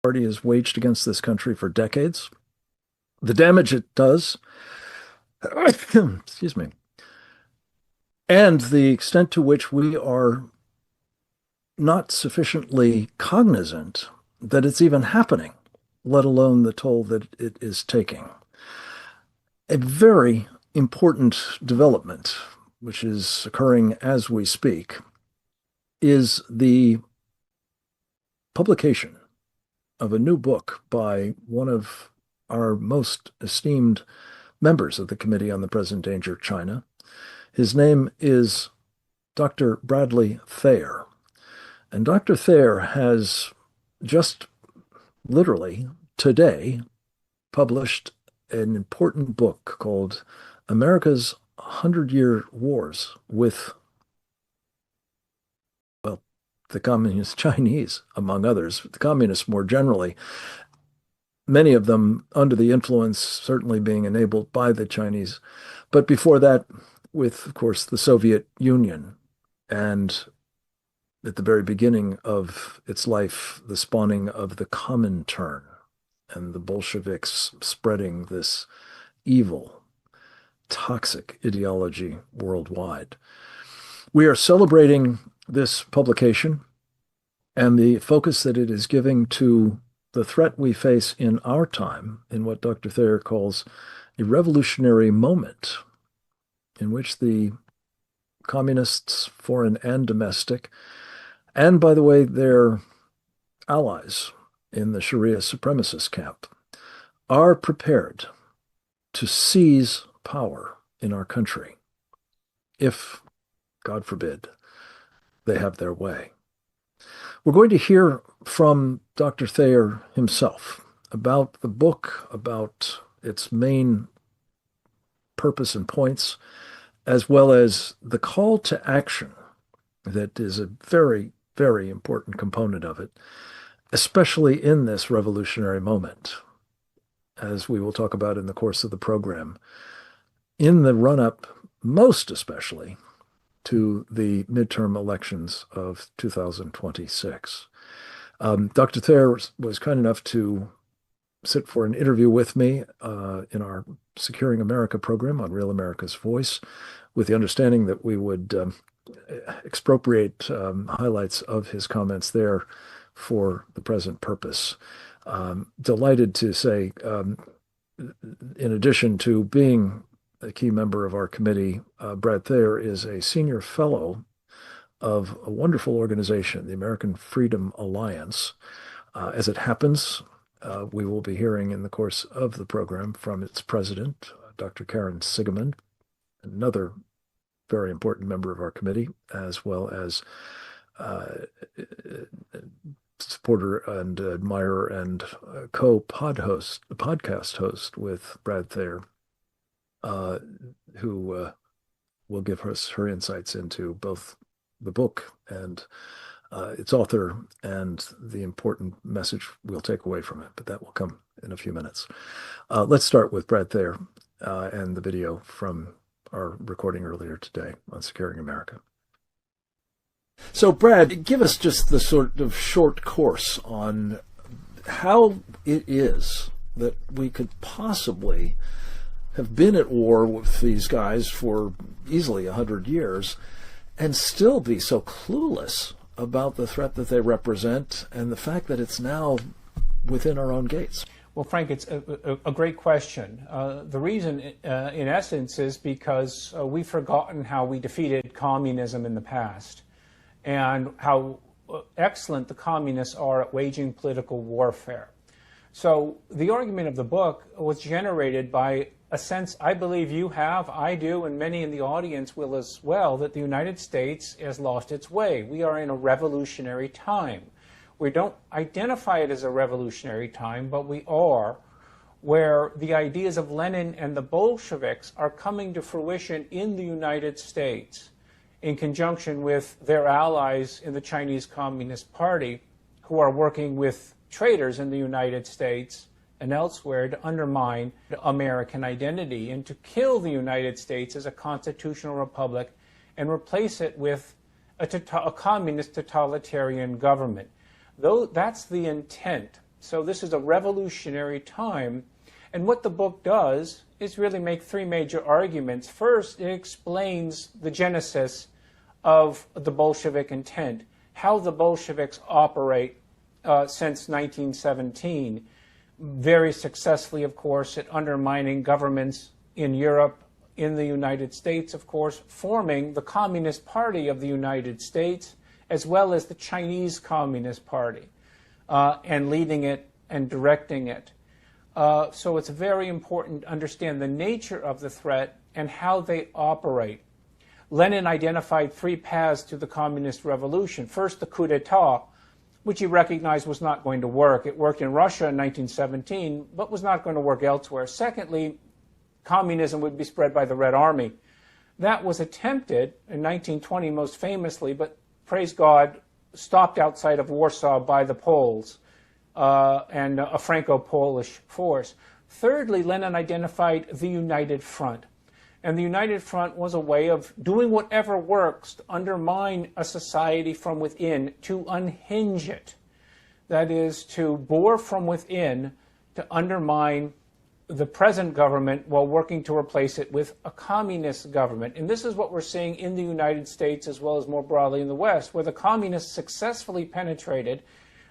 Party has waged against this country for decades. The damage it does, excuse me, and the extent to which we are not sufficiently cognizant that it's even happening, let alone the toll that it is taking. A very important development, which is occurring as we speak, is the publication of a new book by one of our most esteemed members of the Committee on the Present Danger of China. His name is Dr. Bradley Thayer. And Dr. Thayer has just literally today published an important book called America's 100-Year Wars with, well, the Communist Chinese, among others, the communists more generally, many of them under the influence certainly being enabled by the Chinese. But before that, with, of course, the Soviet Union, and at the very beginning of its life, the spawning of the Comintern and the Bolsheviks spreading this evil, toxic ideology worldwide. We are celebrating this publication and the focus that it is giving to the threat we face in our time, in what Dr. Thayer calls a revolutionary moment, in which the communists, foreign and domestic, and by the way, their allies in the Sharia supremacist camp, are prepared to seize power in our country if, God forbid, they have their way. We're going to hear from Dr. Thayer himself about the book, about its main purpose and points, as well as the call to action that is a very, very important component of it, especially in this revolutionary moment, as we will talk about in the course of the program, in the run-up, most especially, to the midterm elections of 2026. Dr. Thayer was kind enough to sit for an interview with me in our Securing America program on Real America's Voice, with the understanding that we would expropriate highlights of his comments there for the present purpose. Delighted to say, in addition to being a key member of our committee, Brad Thayer is a senior fellow of a wonderful organization, the American Freedom Alliance. As it happens, we will be hearing in the course of the program from its president, Dr. Karen Sigeman, another very important member of our committee, as well as supporter and admirer and podcast host with Brad Thayer, who will give us her insights into both the book and its author and the important message we'll take away from it, but that will come in a few minutes. Let's start with Brad Thayer and the video from our recording earlier today on Securing America. So, Brad, give us just the sort of short course on how it is that we could possibly have been at war with these guys for easily 100 years and still be so clueless about the threat that they represent and the fact that it's now within our own gates. Well, Frank, it's a great question. The reason, in essence, is because we've forgotten how we defeated communism in the past and how excellent the communists are at waging political warfare. So the argument of the book was generated by a sense I believe you have, I do, and many in the audience will as well, that the United States has lost its way. We are in a revolutionary time. We don't identify it as a revolutionary time, but we are, where the ideas of Lenin and the Bolsheviks are coming to fruition in the United States in conjunction with their allies in the Chinese Communist Party, who are working with traitors in the United States and elsewhere to undermine American identity and to kill the United States as a constitutional republic and replace it with a communist totalitarian government. Though that's the intent. So this is a revolutionary time. And what the book does is really make three major arguments. First, it explains the genesis of the Bolshevik intent, how the Bolsheviks operate since 1917, very successfully, of course, at undermining governments in Europe, in the United States, of course, forming the Communist Party of the United States, as well as the Chinese Communist Party, and leading it and directing it. So it's very important to understand the nature of the threat and how they operate. Lenin identified three paths to the communist revolution. First, the coup d'etat, which he recognized was not going to work. It worked in Russia in 1917, but was not going to work elsewhere. Secondly, communism would be spread by the Red Army. That was attempted in 1920 most famously, but praise God, stopped outside of Warsaw by the Poles and a Franco-Polish force. Thirdly, Lenin identified the United Front. And the United Front was a way of doing whatever works to undermine a society from within, to unhinge it. That is, to bore from within, to undermine the present government while working to replace it with a communist government. And this is what we're seeing in the United States as well as more broadly in the West, where the communists successfully penetrated.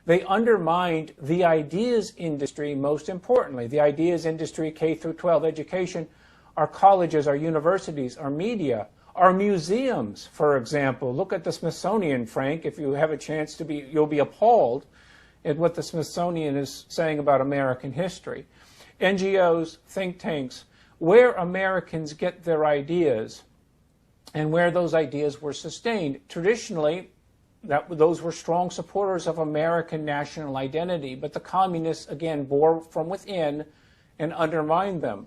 They undermined the ideas industry, most importantly. The ideas industry, K through 12 education, our colleges, our universities, our media, our museums, for example. Look at the Smithsonian, Frank. If you have a chance to be, you'll be appalled at what the Smithsonian is saying about American history. NGOs, think tanks, where Americans get their ideas and where those ideas were sustained. Traditionally, those were strong supporters of American national identity, but the communists, again, bore from within and undermined them.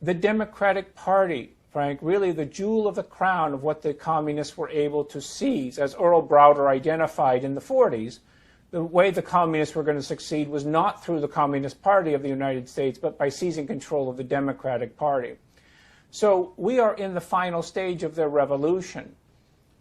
The Democratic Party, Frank, really the jewel of the crown of what the communists were able to seize, as Earl Browder identified in the 40s, the way the communists were going to succeed was not through the Communist Party of the United States, but by seizing control of the Democratic Party. So we are in the final stage of their revolution,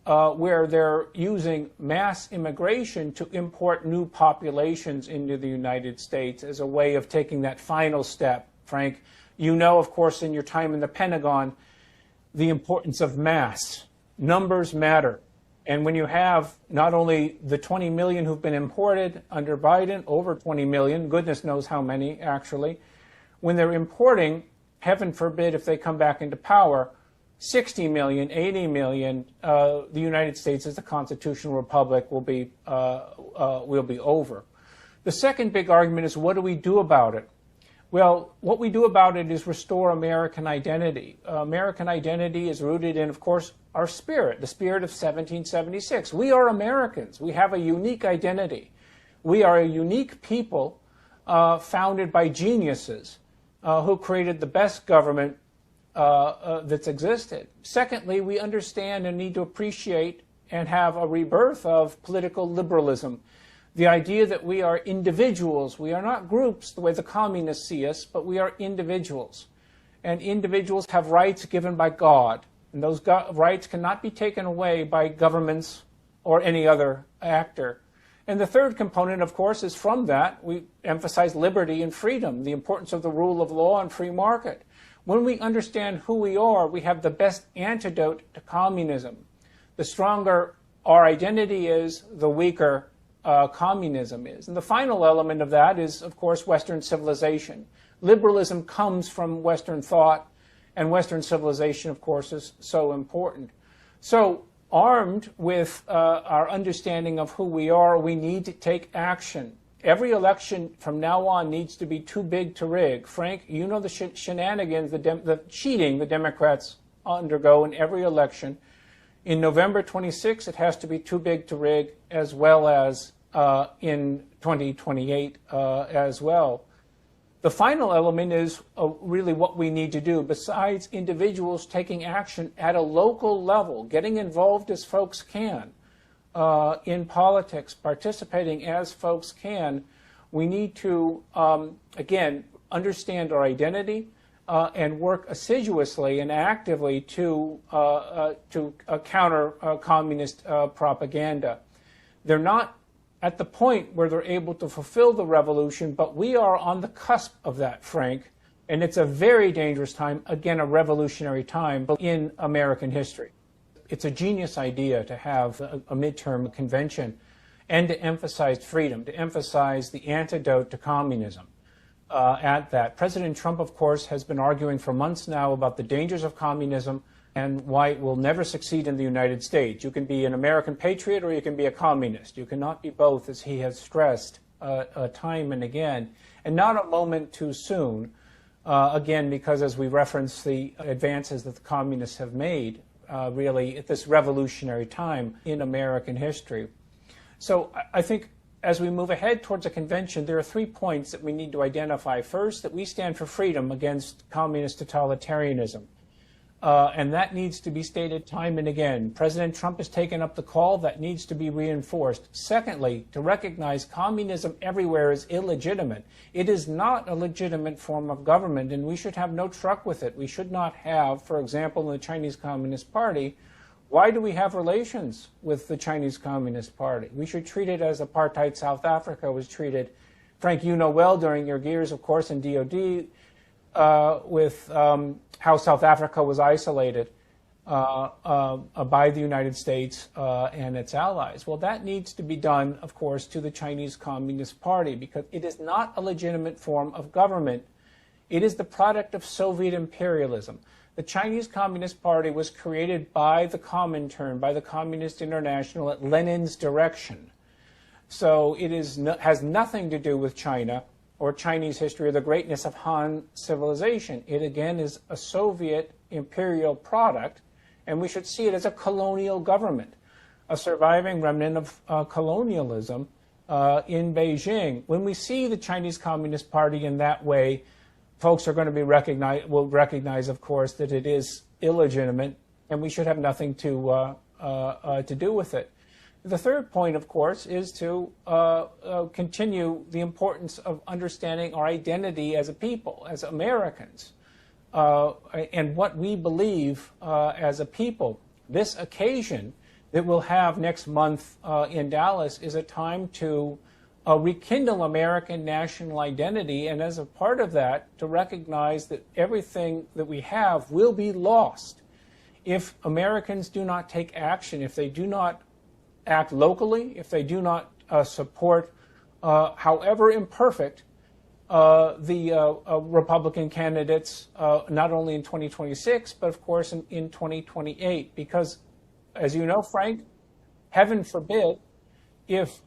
where they're using mass immigration to import new populations into the United States as a way of taking that final step, Frank. You know, of course, in your time in the Pentagon, the importance of mass. Numbers matter. And when you have not only the 20 million who've been imported under Biden, over 20 million, goodness knows how many actually, when they're importing, heaven forbid if they come back into power, 60 million, 80 million, the United States as a constitutional republic will be over. The second big argument is, what do we do about it? Well, what we do about it is restore American identity. American identity is rooted in, of course, our spirit, the spirit of 1776. We are Americans. We have a unique identity. We are a unique people founded by geniuses who created the best government that's existed. Secondly, we understand and need to appreciate and have a rebirth of political liberalism. The idea that we are individuals, we are not groups the way the communists see us, but we are individuals. And individuals have rights given by God. And those rights cannot be taken away by governments or any other actor. And the third component, of course, is from that, we emphasize liberty and freedom, the importance of the rule of law and free market. When we understand who we are, we have the best antidote to communism. The stronger our identity is, the weaker communism is. And the final element of that is, of course, Western civilization. Liberalism comes from Western thought, and Western civilization, of course, is so important. So, armed with our understanding of who we are, we need to take action. Every election from now on needs to be too big to rig. Frank, you know the shenanigans, the cheating the Democrats undergo in every election. In November 26, it has to be too big to rig, as well as in 2028 as well. The final element is really what we need to do, besides individuals taking action at a local level, getting involved as folks can in politics, participating as folks can. We need to, again, understand our identity and work assiduously and actively to counter communist propaganda. They're not at the point where they're able to fulfill the revolution, but we are on the cusp of that, Frank, and it's a very dangerous time, again, a revolutionary time in American history. It's a genius idea to have a midterm convention and to emphasize freedom, to emphasize the antidote to communism. At that, President Trump, of course, has been arguing for months now about the dangers of communism and why it will never succeed in the United States. You can be an American patriot or you can be a communist. You cannot be both, as he has stressed time and again, and not a moment too soon, again, because as we reference the advances that the communists have made, really, at this revolutionary time in American history. So I think as we move ahead towards a convention, there are 3 points that we need to identify. First, that we stand for freedom against communist totalitarianism. And that needs to be stated time and again. President Trump has taken up the call. That needs to be reinforced. Secondly, to recognize communism everywhere is illegitimate. It is not a legitimate form of government, and we should have no truck with it. We should not have, for example, in the Chinese Communist Party, why do we have relations with the Chinese Communist Party? We should treat it as apartheid South Africa was treated. Frank, you know well during your years, of course, in DOD, with how South Africa was isolated by the United States and its allies. Well, that needs to be done, of course, to the Chinese Communist Party, because it is not a legitimate form of government. It is the product of Soviet imperialism. The Chinese Communist Party was created by the Comintern, by the Communist International at Lenin's direction. So it has nothing to do with China or Chinese history or the greatness of Han civilization. It, again, is a Soviet imperial product, and we should see it as a colonial government, a surviving remnant of colonialism in Beijing. When we see the Chinese Communist Party in that way, folks are going to will recognize, of course, that it is illegitimate, and we should have nothing to do with it. The third point, of course, is to continue the importance of understanding our identity as a people, as Americans, and what we believe as a people. This occasion that we'll have next month in Dallas is a time to rekindle American national identity, and as a part of that, to recognize that everything that we have will be lost if Americans do not take action, if they do not act locally, if they do not support, however imperfect, the Republican candidates, not only in 2026, but of course in 2028. Because, as you know, Frank, heaven forbid, if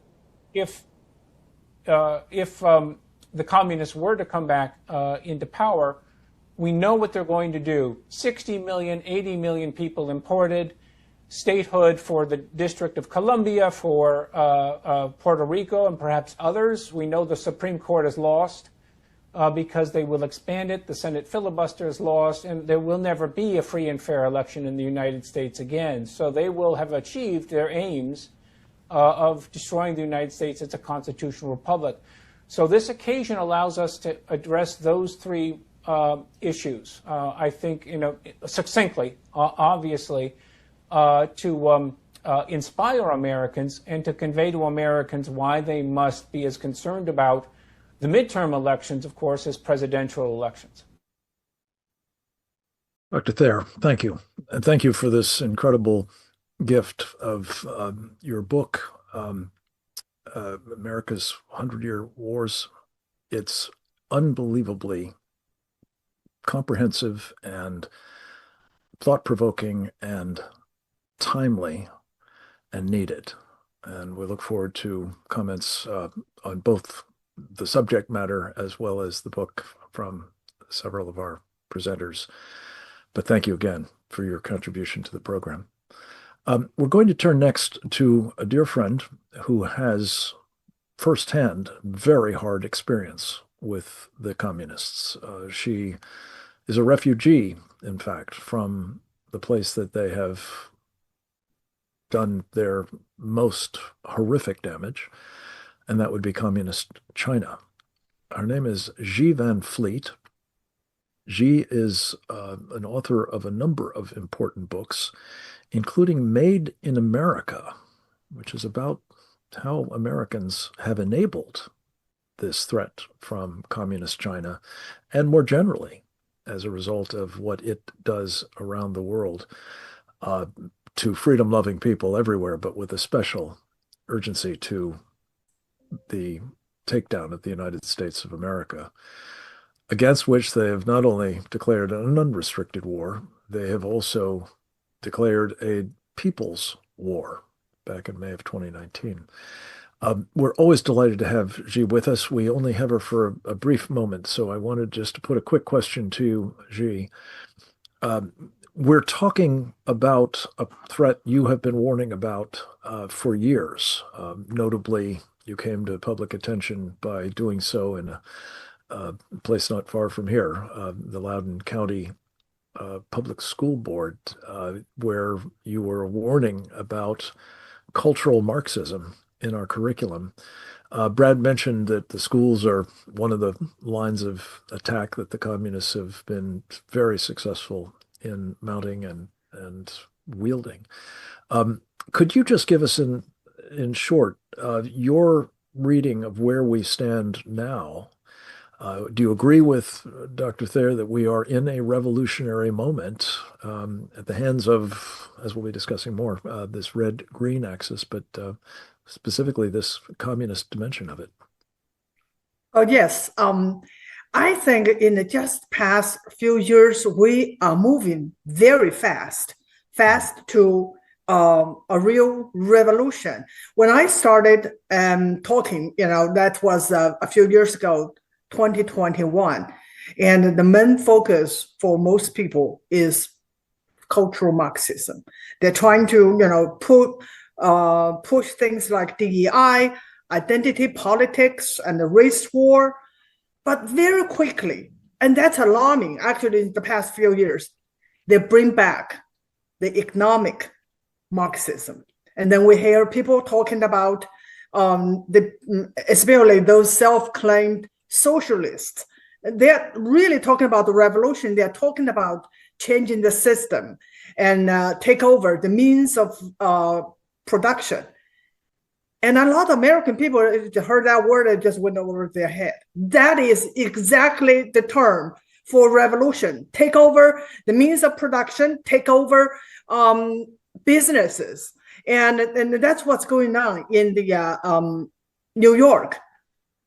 the communists were to come back into power, we know what they're going to do. 60 million, 80 million people imported, statehood for the District of Columbia, for Puerto Rico, and perhaps others. We know the Supreme Court is lost because they will expand it. The Senate filibuster is lost, and there will never be a free and fair election in the United States again. So they will have achieved their aims of destroying the United States as a constitutional republic. So this occasion allows us to address those 3 issues, I think, succinctly, obviously, to inspire Americans and to convey to Americans why they must be as concerned about the midterm elections, of course, as presidential elections. Dr. Thayer, thank you. And thank you for this incredible gift of your book, America's 100-Year Wars. It's unbelievably comprehensive and thought-provoking and timely and needed. And we look forward to comments on both the subject matter as well as the book from several of our presenters. But thank you again for your contribution to the program. We're going to turn next to a dear friend who has firsthand very hard experience with the communists. She is a refugee, in fact, from the place that they have done their most horrific damage, and that would be communist China. Her name is Xi Van Fleet. Xi is an author of a number of important books, including Made in America, which is about how Americans have enabled this threat from communist China, and more generally, as a result of what it does around the world to freedom-loving people everywhere, but with a special urgency to the takedown of the United States of America, against which they have not only declared an unrestricted war, they have also declared a people's war back in May of 2019. We're always delighted to have Xi with us. We only have her for a brief moment, so I wanted just to put a quick question to you, Xi. We're talking about a threat you have been warning about for years. Notably, you came to public attention by doing so in a place not far from here, the Loudoun County Public School Board, where you were warning about cultural Marxism in our curriculum. Brad mentioned that the schools are one of the lines of attack that the communists have been very successful in mounting and wielding. Could you just give us, in short, your reading of where we stand now? Do you agree with Dr. Thayer that we are in a revolutionary moment at the hands of, as we'll be discussing more, this red-green axis, but specifically this communist dimension of it? Oh, yes. I think in the just past few years, we are moving very fast to a real revolution. When I started talking, that was a few years ago, 2021. And the main focus for most people is cultural Marxism. They're trying to, push things like DEI, identity politics, and the race war. But very quickly, and that's alarming, actually, in the past few years, they bring back the economic Marxism. And then we hear people talking about, especially those self-claimed socialists. They're really talking about the revolution. They're talking about changing the system and take over the means of production. And a lot of American people heard that word and just went over their head. That is exactly the term for revolution. Take over the means of production, take over businesses. And that's what's going on in the New York.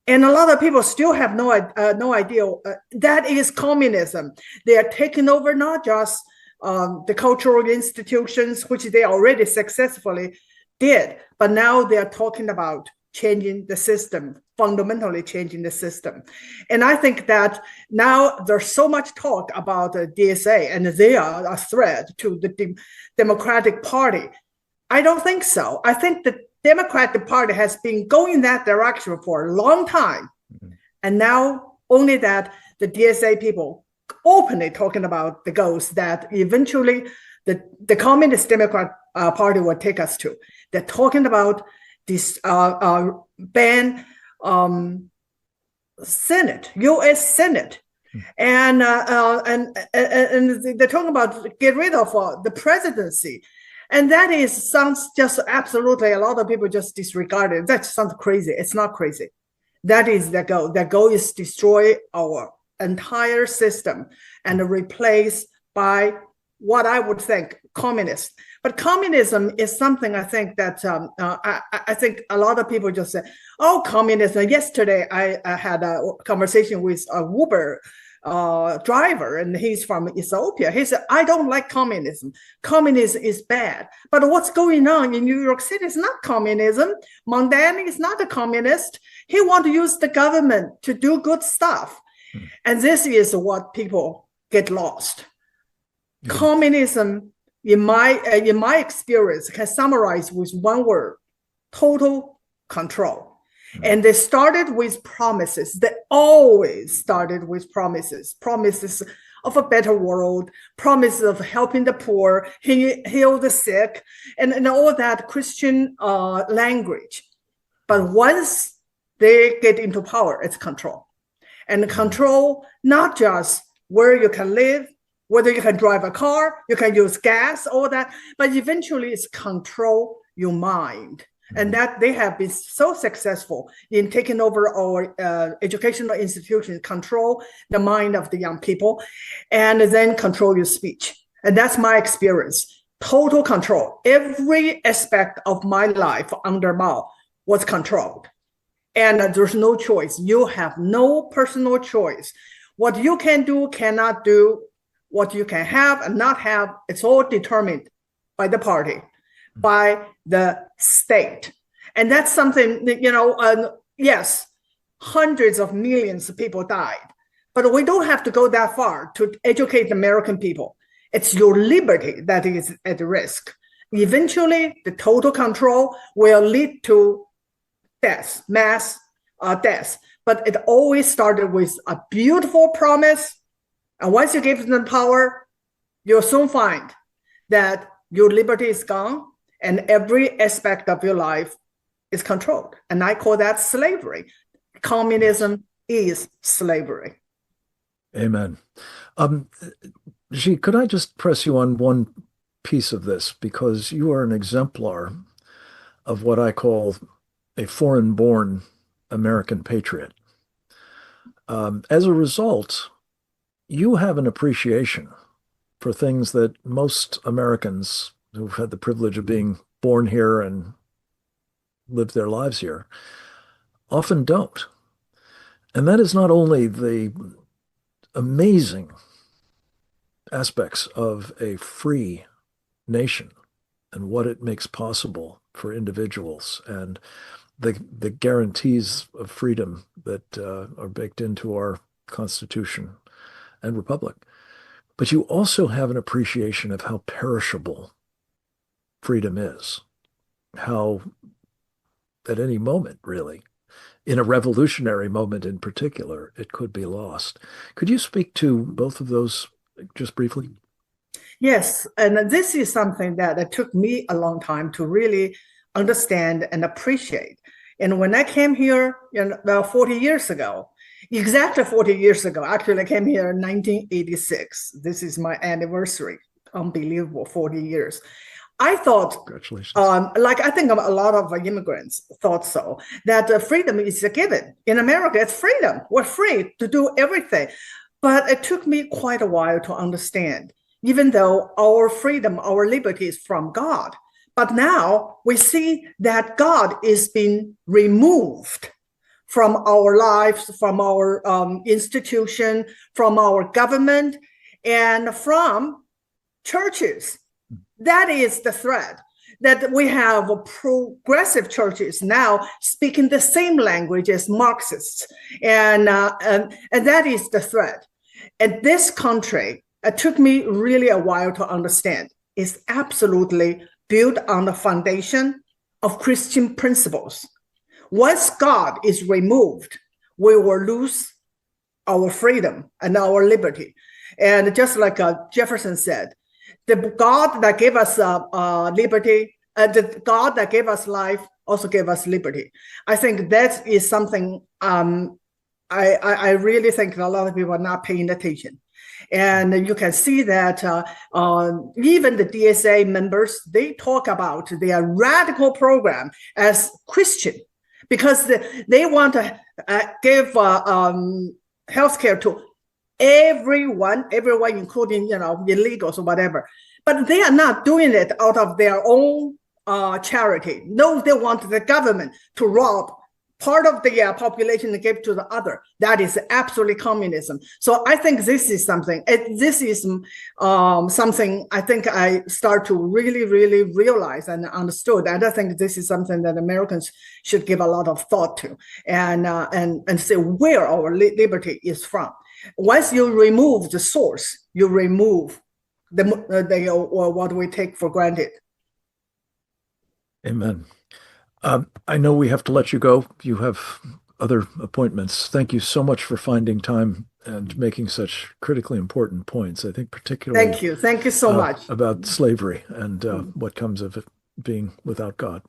And a lot of people still have no idea that is communism. They are taking over not just the cultural institutions, which they already successfully did, but now they are talking about changing the system, fundamentally changing the system. And I think that now there's so much talk about the DSA and they are a threat to the Democratic Party. I don't think so. I think the Democratic Party has been going in that direction for a long time. Mm-hmm. And now only that the DSA people openly talking about the goals that eventually the Communist Democrat Party will take us to. They're talking about this ban Senate, U.S. Senate, and they're talking about get rid of the presidency, and that sounds just absolutely. A lot of people just disregard it. That sounds crazy. It's not crazy. That is their goal. Their goal is destroy our entire system and replace by what I would think communist. But communism is something I think that I think a lot of people just say, oh, communism. Yesterday, I had a conversation with a Uber driver, and he's from Ethiopia. He said, I don't like communism. Communism is bad. But what's going on in New York City is not communism. Mondani is not a communist. He wants to use the government to do good stuff. And this is what people get lost. Yeah. Communism, in my experience, can summarize with one word: total control. And they started with promises. They always started with promises of a better world, promises of helping the poor, heal the sick, and all that Christian language. But once they get into power, it's control. And control, not just where you can live, whether you can drive a car, you can use gas, all that, but eventually it's control your mind. and that they have been so successful in taking over our educational institutions, control the mind of the young people, and then control your speech. And that's my experience. Total control. Every aspect of my life under Mao was controlled. And there's no choice. You have no personal choice. What you can do, cannot do, what you can have and not have, it's all determined by the party, by the state. And that's something that, yes, hundreds of millions of people died, but we don't have to go that far to educate the American people. It's your liberty that is at risk. Eventually, the total control will lead to death, mass death. But it always started with a beautiful promise. And once you give them power, you'll soon find that your liberty is gone and every aspect of your life is controlled. And I call that slavery. Communism is slavery. Amen. Xi, could I just press you on one piece of this? Because you are an exemplar of what I call a foreign-born American patriot. As a result, you have an appreciation for things that most Americans who've had the privilege of being born here and lived their lives here often don't. And that is not only the amazing aspects of a free nation and what it makes possible for individuals and the guarantees of freedom that are baked into our Constitution and Republic. But you also have an appreciation of how perishable freedom is, how at any moment, really, in a revolutionary moment in particular, it could be lost. Could you speak to both of those just briefly? Yes, and this is something that it took me a long time to really understand and appreciate. And when I came here 40 years ago, exactly 40 years ago, actually I came here in 1986. This is my anniversary, unbelievable, 40 years. I thought, congratulations. Like I think a lot of immigrants thought so, that freedom is a given. In America, it's freedom. We're free to do everything. But it took me quite a while to understand, even though our freedom, our liberty is from God. But now we see that God is being removed from our lives, from our institution, from our government, and from churches. That is the threat, that we have progressive churches now speaking the same language as Marxists. And that is the threat. And this country, it took me really a while to understand, is absolutely built on the foundation of Christian principles. Once God is removed, we will lose our freedom and our liberty. And just like Jefferson said, the God that gave us liberty, the God that gave us life also gave us liberty. I think that is something I really think a lot of people are not paying attention. And you can see that even the DSA members, they talk about their radical program as Christian because they want to give healthcare to everyone, including, illegals or whatever. But they are not doing it out of their own charity. No, they want the government to rob part of the population and give to the other. That is absolutely communism. So I think this is something. Something I think I start to really, really realize and understood. And I think this is something that Americans should give a lot of thought to and say where our liberty is from. Once you remove the source, you remove what we take for granted. Amen. I know we have to let you go. You have other appointments. Thank you so much for finding time and making such critically important points. I think particularly Thank you so much about slavery and what comes of it being without God.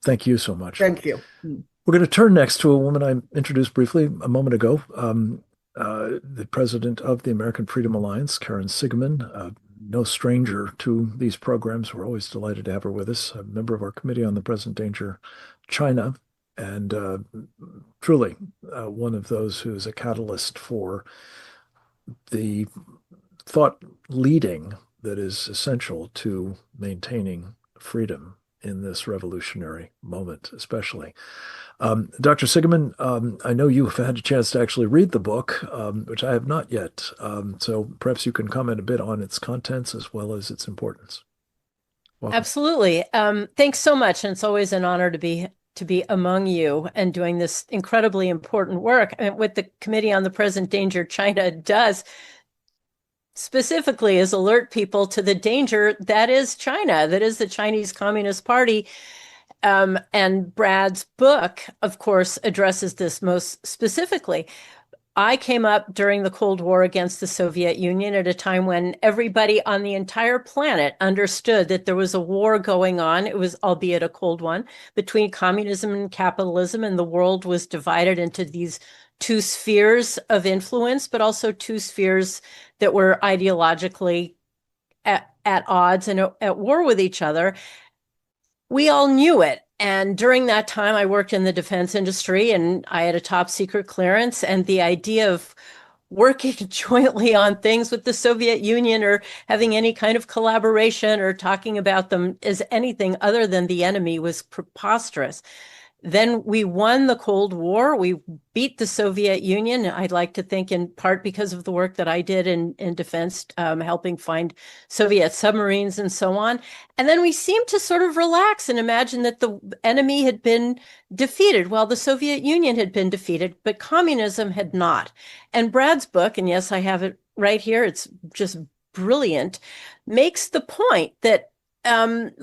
Thank you so much. Thank you. We're going to turn next to a woman I introduced briefly a moment ago, the president of the American Freedom Alliance, Karen Sigeman. no stranger to these programs. We're always delighted to have her with us, a member of our Committee on the Present Danger China, and truly one of those who's a catalyst for the thought leading that is essential to maintaining freedom in this revolutionary moment, especially. Dr. Sigeman, I know you've had a chance to actually read the book, which I have not yet. So perhaps you can comment a bit on its contents as well as its importance. Welcome. Absolutely. Thanks so much. And it's always an honor to be among you and doing this incredibly important work. And what the Committee on the Present Danger China does specifically is alert people to the danger that is China, that is the Chinese Communist Party. And Brad's book, of course, addresses this most specifically. I came up during the Cold War against the Soviet Union at a time when everybody on the entire planet understood that there was a war going on. It was, albeit a cold one, between communism and capitalism, and the world was divided into these two spheres of influence, but also two spheres that were ideologically at odds and at war with each other. We all knew it. And during that time, I worked in the defense industry and I had a top secret clearance. And the idea of working jointly on things with the Soviet Union or having any kind of collaboration or talking about them as anything other than the enemy was preposterous. Then we won the Cold War. We beat the Soviet Union. I'd like to think in part because of the work that I did in defense, helping find Soviet submarines and so on. And then we seemed to sort of relax and imagine that the enemy had been defeated. Well, the Soviet Union had been defeated, but communism had not. And Brad's book, and yes, I have it right here, it's just brilliant, makes the point that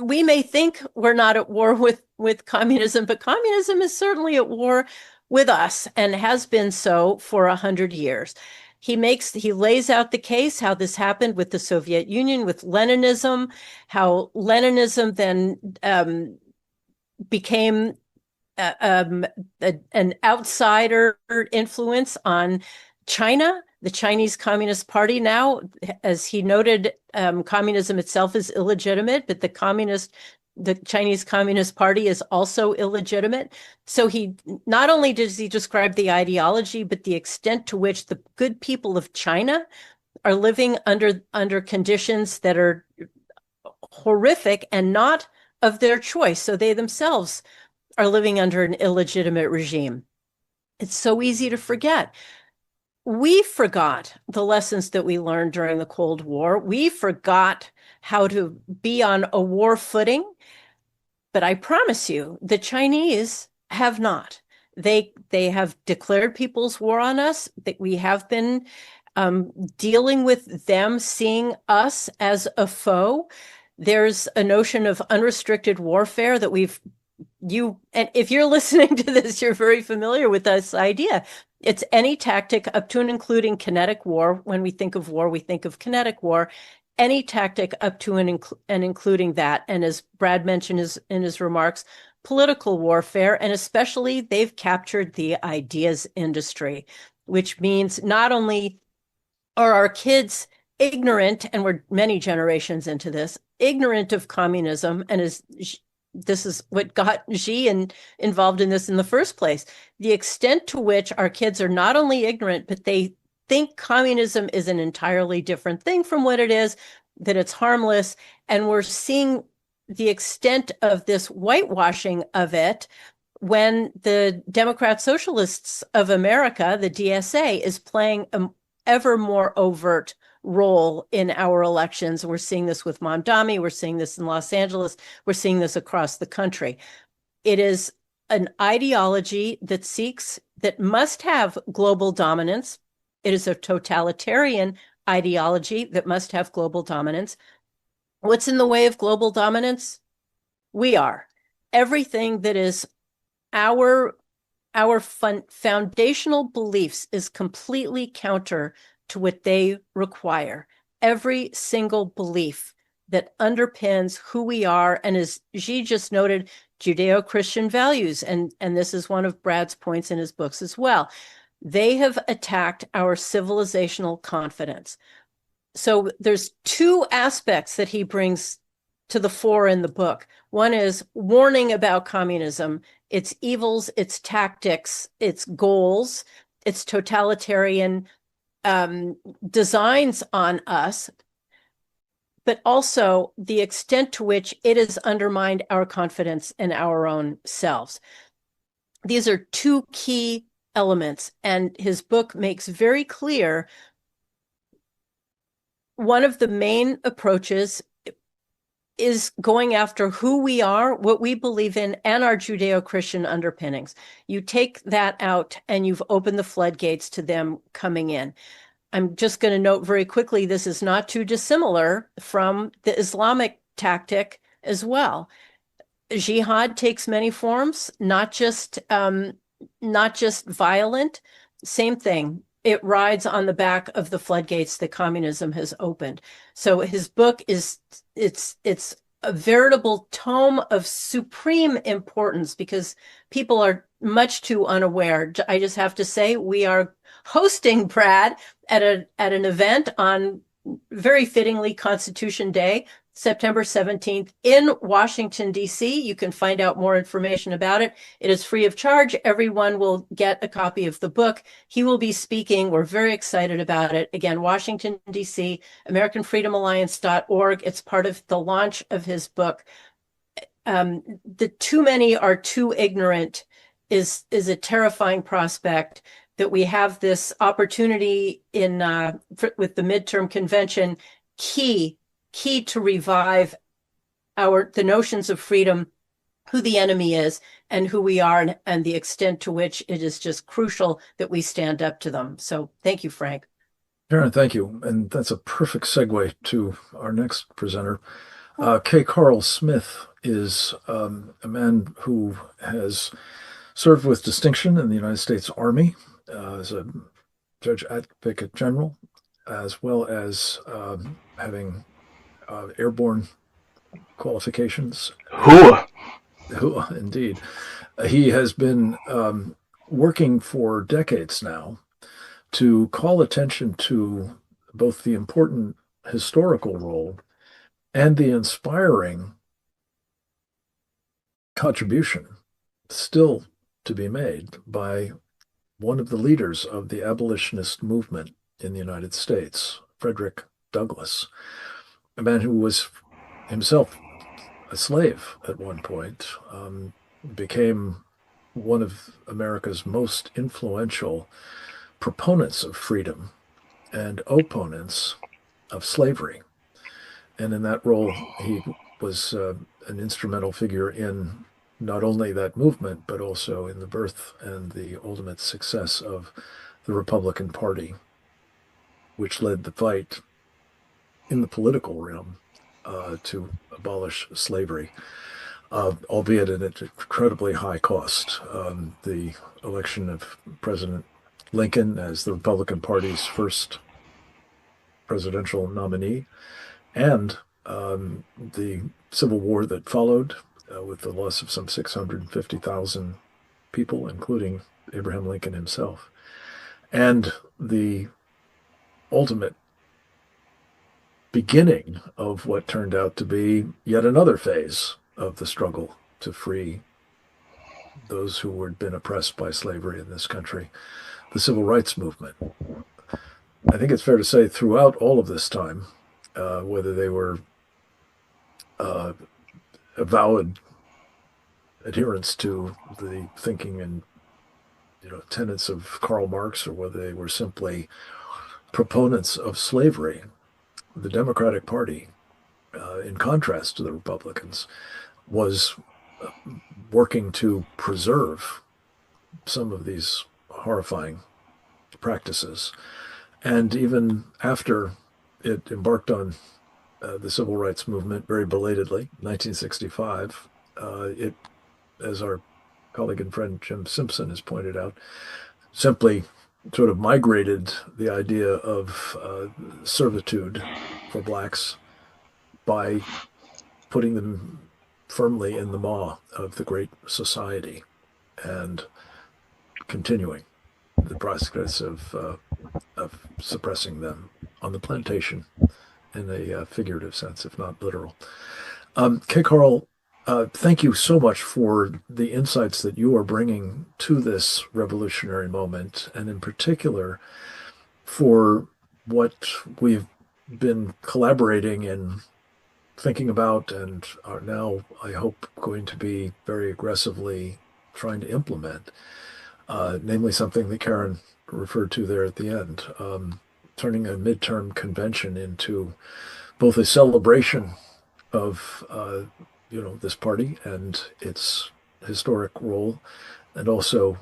we may think we're not at war with communism, but communism is certainly at war with us and has been so for 100 years. He lays out the case, how this happened with the Soviet Union, with Leninism, how Leninism then became an outsider influence on China. The Chinese Communist Party now, as he noted, communism itself is illegitimate, but the Chinese Communist Party is also illegitimate. So he not only does he describe the ideology, but the extent to which the good people of China are living under conditions that are horrific and not of their choice. So they themselves are living under an illegitimate regime. It's so easy to forget. We forgot the lessons that we learned during the Cold War. We forgot how to be on a war footing. But I promise you, the Chinese have not. They have declared people's war on us. That we have been dealing with them seeing us as a foe. There's a notion of unrestricted warfare that and if you're listening to this, you're very familiar with this idea. It's any tactic up to and including kinetic war. When we think of war, we think of kinetic war. Any tactic up to and including that. And as Brad mentioned in his remarks, political warfare, and especially they've captured the ideas industry, which means not only are our kids ignorant, and we're many generations into this, ignorant of communism, and this is what got Xi involved in this in the first place. The extent to which our kids are not only ignorant, but they think communism is an entirely different thing from what it is, that it's harmless. And we're seeing the extent of this whitewashing of it when the Democrat Socialists of America, the DSA, is playing an ever more overt role in our elections. We're seeing this with Mamdani. We're seeing this in Los Angeles. We're seeing this across the country. It is an ideology that must have global dominance. It is a totalitarian ideology that must have global dominance. What's in the way of global dominance? We are. Everything that is our foundational beliefs is completely counter to what they require. Every single belief that underpins who we are, and as Xi just noted, Judeo-Christian values, and this is one of Brad's points in his books as well. They have attacked our civilizational confidence. So there's two aspects that he brings to the fore in the book. One is warning about communism, its evils, its tactics, its goals, its totalitarian designs on us, but also the extent to which it has undermined our confidence in our own selves. These are two key elements, and his book makes very clear one of the main approaches is going after who we are, what we believe in, and our Judeo-Christian underpinnings. You take that out and you've opened the floodgates to them coming in. I'm just going to note very quickly, this is not too dissimilar from the Islamic tactic as well. Jihad takes many forms, not just violent. Same thing. It rides on the back of the floodgates that communism has opened. So his book it's a veritable tome of supreme importance because people are much too unaware. I just have to say, we are hosting Brad at an event on very fittingly Constitution Day, September 17th in Washington, D.C. You can find out more information about it. It is free of charge. Everyone will get a copy of the book. He will be speaking. We're very excited about it. Again, Washington, D.C., AmericanFreedomAlliance.org. It's part of the launch of his book. The too many are too ignorant is a terrifying prospect, that we have this opportunity with the midterm convention, key to revive the notions of freedom, who the enemy is and who we are, and the extent to which it is just crucial that we stand up to them. So thank you, Frank. Sharon, thank you. And that's a perfect segue to our next presenter. K. Carl Smith is a man who has served with distinction in the United States Army as a Judge Advocate General, as well as having airborne qualifications. Indeed. He has been working for decades now to call attention to both the important historical role and the inspiring contribution still to be made by one of the leaders of the abolitionist movement in the United States, Frederick Douglass, a man who was himself a slave at one point, became one of America's most influential proponents of freedom and opponents of slavery. And in that role, he was an instrumental figure in not only that movement, but also in the birth and the ultimate success of the Republican Party, which led the fight in the political realm to abolish slavery, albeit at an incredibly high cost. The election of President Lincoln as the Republican Party's first presidential nominee, and the Civil War that followed, with the loss of some 650,000 people, including Abraham Lincoln himself, and the ultimate beginning of what turned out to be yet another phase of the struggle to free those who had been oppressed by slavery in this country, the Civil Rights Movement. I think it's fair to say throughout all of this time, whether they were avowed adherents to the thinking and tenets of Karl Marx, or whether they were simply proponents of slavery, the Democratic Party, in contrast to the Republicans, was working to preserve some of these horrifying practices. And even after it embarked on the Civil Rights Movement very belatedly, 1965, it, as our colleague and friend Jim Simpson has pointed out, simply sort of migrated the idea of servitude for blacks by putting them firmly in the maw of the Great Society and continuing the process of suppressing them on the plantation in a figurative sense, if not literal. K. Carl, thank you so much for the insights that you are bringing to this revolutionary moment, and in particular for what we've been collaborating in thinking about and are now, I hope, going to be very aggressively trying to implement, namely something that Karen referred to there at the end, turning a midterm convention into both a celebration of this party and its historic role, and also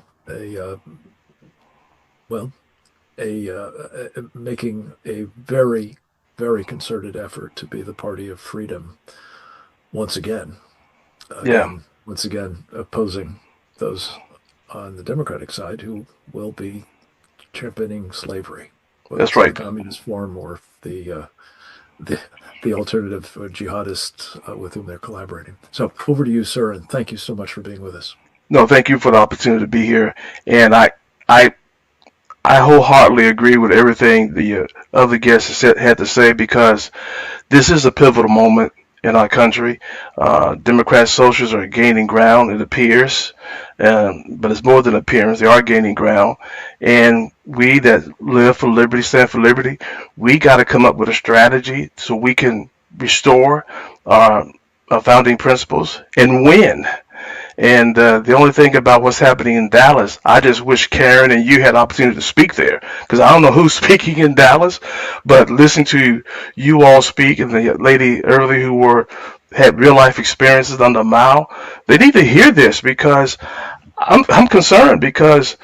making a very, very concerted effort to be the party of freedom once again. Once again, opposing those on the Democratic side who will be championing slavery. That's right. The communist form or the alternative jihadists with whom they're collaborating. So over to you, sir, and thank you so much for being with us. No, thank you for the opportunity to be here. And I wholeheartedly agree with everything the other guests had to say, because this is a pivotal moment in our country. Democrat socialists are gaining ground, it appears, but it's more than appearance. They are gaining ground, and we that live for liberty, stand for liberty, we got to come up with a strategy so we can restore our founding principles and win. And the only thing about what's happening in Dallas, I just wish Karen and you had the opportunity to speak there, because I don't know who's speaking in Dallas, but listening to you all speak and the lady earlier who had real life experiences under Mao, they need to hear this, because I'm concerned, because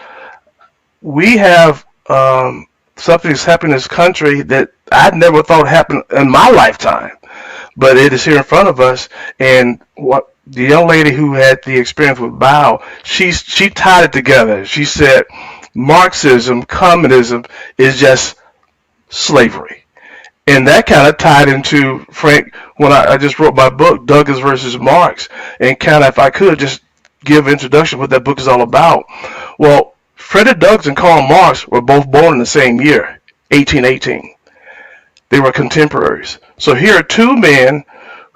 we have something that's happening in this country that I never thought happened in my lifetime, but it is here in front of us. And what the young lady who had the experience with Mao, she tied it together. She said Marxism, communism is just slavery. And that kind of tied into, Frank, when I just wrote my book, Douglas versus Marx, and kind of, if I could just give an introduction what that book is all about. Well, Frederick Douglass and Karl Marx were both born in the same year, 1818. They were contemporaries. So here are two men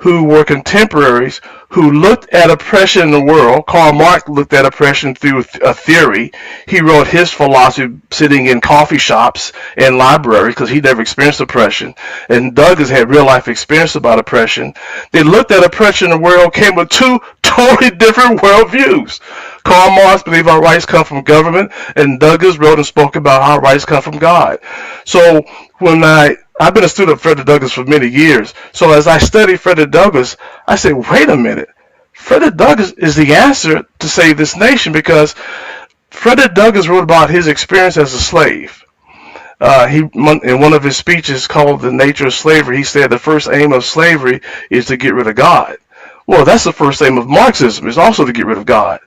who were contemporaries, who looked at oppression in the world. Karl Marx looked at oppression through a theory. He wrote his philosophy sitting in coffee shops and libraries, because he never experienced oppression. And Douglas had real life experience about oppression. They looked at oppression in the world, came with two totally different worldviews. Karl Marx believed our rights come from government, and Douglas wrote and spoke about how rights come from God. So when I've been a student of Frederick Douglass for many years. So as I studied Frederick Douglass, I said, wait a minute. Frederick Douglass is the answer to save this nation, because Frederick Douglass wrote about his experience as a slave. In one of his speeches called The Nature of Slavery, he said the first aim of slavery is to get rid of God. Well, that's the first aim of Marxism, is also to get rid of God.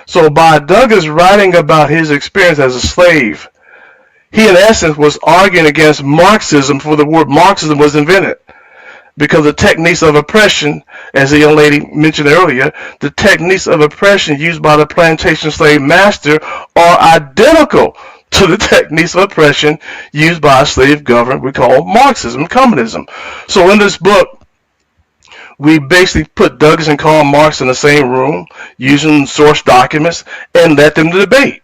So by Douglass writing about his experience as a slave, he in essence was arguing against Marxism before the word Marxism was invented. Because the techniques of oppression, as the young lady mentioned earlier, the techniques of oppression used by the plantation slave master are identical to the techniques of oppression used by a slave government we call Marxism, communism. So in this book, we basically put Douglass and Karl Marx in the same room, using source documents, and let them debate.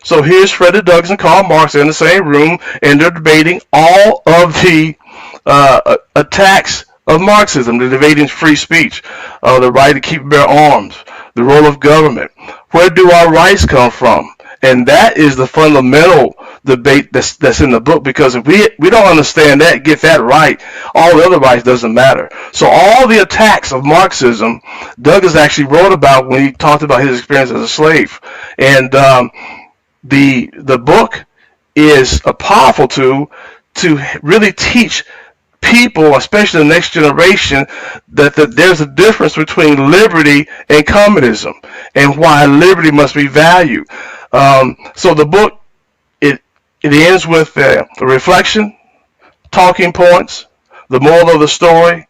So here's Frederick Douglass and Karl Marx in the same room, and they're debating all of the attacks of Marxism. They're debating free speech, the right to keep and bear arms, the role of government. Where do our rights come from? And that is the fundamental debate that's in the book, because if we don't understand that, get that right, all the other rights doesn't matter. So all the attacks of Marxism, Douglass actually wrote about when he talked about his experience as a slave. And the book is a powerful tool to really teach people, especially the next generation, that there's a difference between liberty and communism, and why liberty must be valued. So the book, it ends with a reflection, talking points, the moral of the story,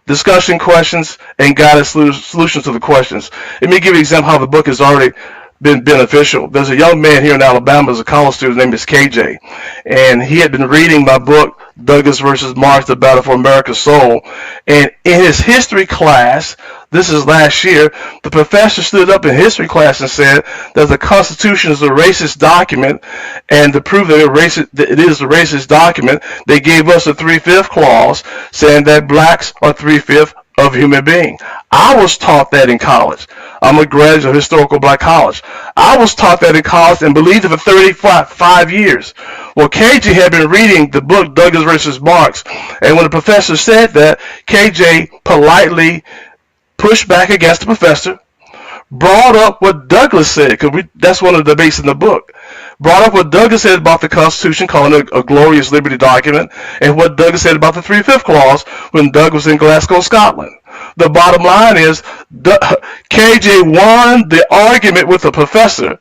discussion questions, and guided solutions to the questions. Let me give you an example how the book is already been beneficial. There's a young man here in Alabama, as a college student, named is KJ, and he had been reading my book, Douglas versus Marx, The Battle for America's Soul. And in his history class, this is last year, the professor stood up in history class and said that the Constitution is a racist document, and to prove that it is a racist document, they gave us a 3/5 clause saying that blacks are 3/5 of human being. I was taught that in college. I'm a graduate of historical black college. I was taught that in college and believed it for 35 years. Well, KJ had been reading the book Douglas versus Marx, and when the professor said that, KJ politely pushed back against the professor, brought up what Douglas said, because that's one of the debates in the book, brought up what Douglas said about the Constitution, calling it a glorious liberty document, and what Douglas said about the 3/5 clause when Doug was in Glasgow, Scotland. The bottom line is KJ won the argument with the professor,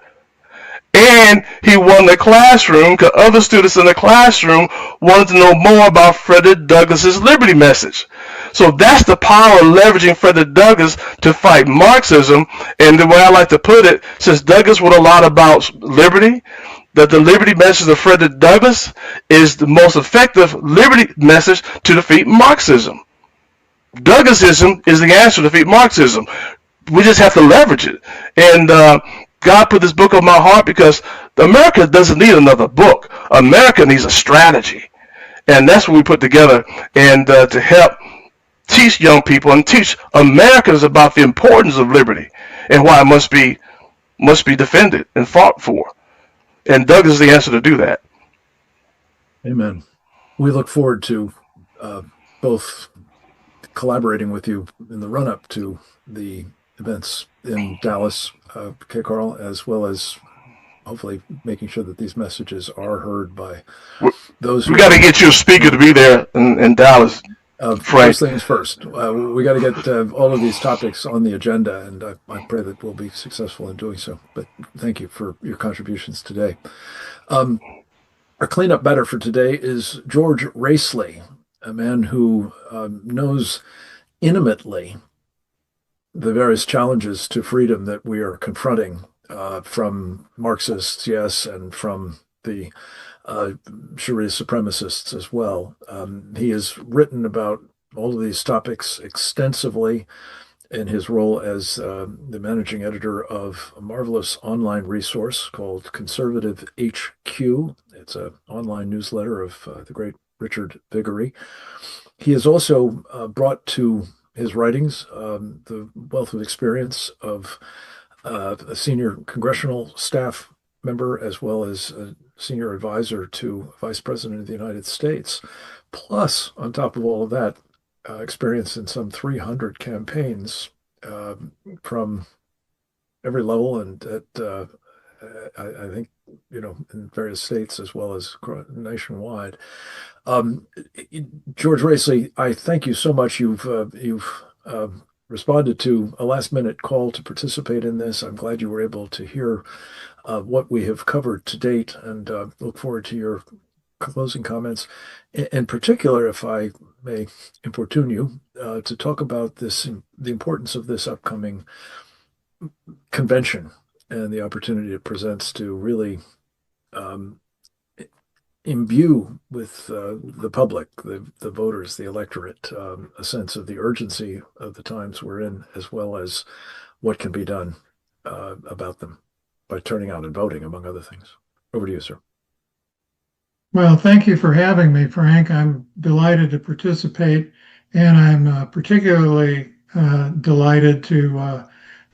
and he won the classroom because other students in the classroom wanted to know more about Frederick Douglass's liberty message. So that's the power of leveraging Frederick Douglass to fight Marxism. And the way I like to put it, since Douglass wrote a lot about liberty, that the liberty message of Frederick Douglass is the most effective liberty message to defeat Marxism. Douglassism is the answer to defeat Marxism. We just have to leverage it. And God put this book on my heart because America doesn't need another book. America needs a strategy. And that's what we put together, and to help teach young people and teach Americans about the importance of liberty and why it must be defended and fought for. And Douglas is the answer to do that. Amen. We look forward to both collaborating with you in the run-up to the events in Dallas, Carl, as well as hopefully making sure that these messages are heard by those. We got to get you a speaker to be there in Dallas. First things first. We got to get all of these topics on the agenda, and I pray that we'll be successful in doing so. But thank you for your contributions today. Our cleanup batter for today is George Racely, a man who knows intimately the various challenges to freedom that we are confronting from Marxists, yes, and from the Sharia supremacists as well. He has written about all of these topics extensively in his role as the managing editor of a marvelous online resource called Conservative HQ. It's an online newsletter of the great Richard Viguerie. He has also brought to his writings the wealth of experience of a senior congressional staff member, as well as a senior advisor to Vice President of the United States. Plus, on top of all of that, experience in some 300 campaigns from every level, and at I think, in various states as well as nationwide. George Racely, I thank you so much. You've responded to a last-minute call to participate in this. I'm glad you were able to hear what we have covered to date, and look forward to your closing comments. In particular, if I may importune you, to talk about the importance of this upcoming convention and the opportunity it presents to really imbue with the public, the voters, the electorate, a sense of the urgency of the times we're in, as well as what can be done about them by turning out and voting, among other things. Over to you, sir. Well, thank you for having me, Frank. I'm delighted to participate, and I'm particularly delighted to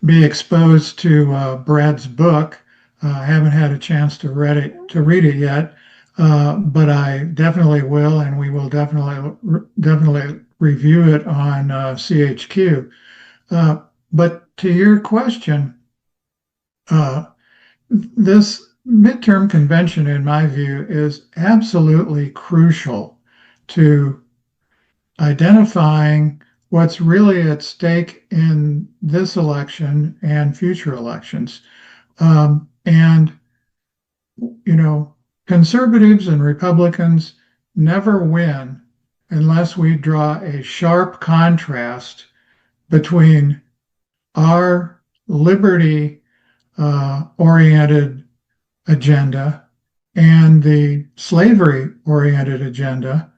be exposed to Brad's book. I haven't had a chance to read it yet, but I definitely will, and we will definitely review it on CHQ. But to your question, this midterm convention, in my view, is absolutely crucial to identifying what's really at stake in this election and future elections. And, conservatives and Republicans never win unless we draw a sharp contrast between our liberty oriented agenda and the slavery-oriented agenda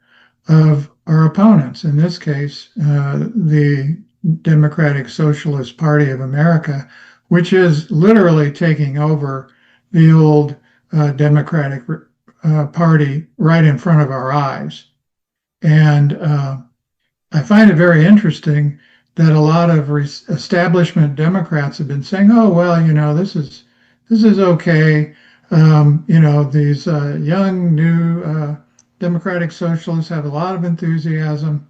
of our opponents. In this case, the Democratic Socialist Party of America, which is literally taking over the old Democratic Party right in front of our eyes. And I find it very interesting that a lot of establishment Democrats have been saying, "Oh, well, this is okay. These young new Democratic Socialists have a lot of enthusiasm,